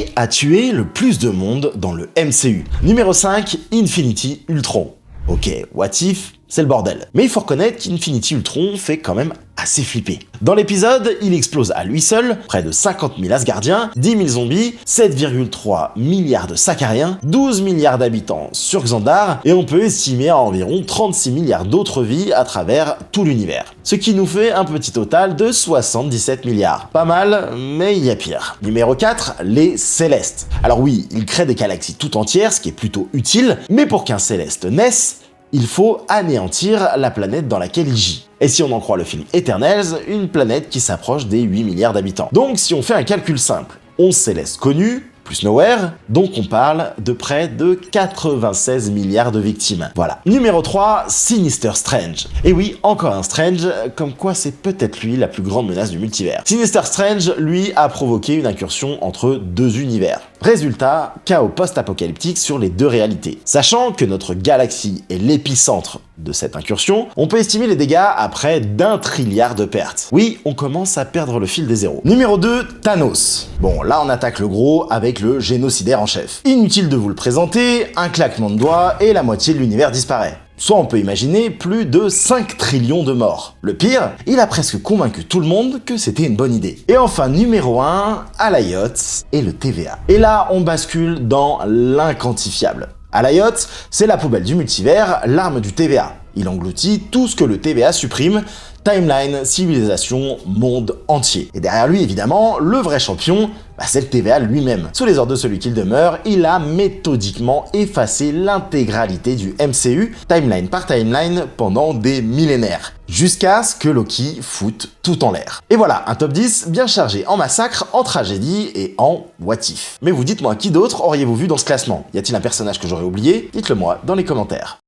Qui a tué le plus de monde dans le MCU? Numéro 5, Infinity Ultron. Ok, what if, c'est le bordel. Mais il faut reconnaître qu'Infinity Ultron fait quand même assez flipper. Dans l'épisode, il explose à lui seul près de 50 000 Asgardiens, 10 000 zombies, 7,3 milliards de Sacariens, 12 milliards d'habitants sur Xandar, et on peut estimer à environ 36 milliards d'autres vies à travers tout l'univers. Ce qui nous fait un petit total de 77 milliards. Pas mal, mais il y a pire. Numéro 4, les Célestes. Alors oui, ils créent des galaxies tout entières, ce qui est plutôt utile, mais pour qu'un Céleste naisse, il faut anéantir la planète dans laquelle il gît. Et si on en croit le film Eternals, une planète qui s'approche des 8 milliards d'habitants. Donc si on fait un calcul simple, 11 Célestes connus, plus Nowhere, donc on parle de près de 96 milliards de victimes. Voilà. Numéro 3, Sinister Strange. Et oui, encore un Strange, comme quoi c'est peut-être lui la plus grande menace du multivers. Sinister Strange, lui, a provoqué une incursion entre deux univers. Résultat, chaos post-apocalyptique sur les deux réalités. Sachant que notre galaxie est l'épicentre de cette incursion, on peut estimer les dégâts à près d'1 trilliard de pertes. Oui, on commence à perdre le fil des zéros. Numéro 2, Thanos. Bon, là on attaque le gros avec le génocidaire en chef. Inutile de vous le présenter, un claquement de doigts et la moitié de l'univers disparaît. Soit on peut imaginer plus de 5 trillions de morts. Le pire, il a presque convaincu tout le monde que c'était une bonne idée. Et enfin, numéro 1, Alioth et le TVA. Et là, on bascule dans l'inquantifiable. Alioth, c'est la poubelle du multivers, l'arme du TVA. Il engloutit tout ce que le TVA supprime, timeline, civilisation, monde entier. Et derrière lui, évidemment, le vrai champion, c'est le TVA lui-même. Sous les ordres de celui qu'il demeure, il a méthodiquement effacé l'intégralité du MCU, timeline par timeline, pendant des millénaires. Jusqu'à ce que Loki foute tout en l'air. Et voilà, un top 10 bien chargé en massacre, en tragédie et en what if. Mais vous dites-moi, qui d'autre auriez-vous vu dans ce classement? Y a-t-il un personnage que j'aurais oublié? Dites-le moi dans les commentaires.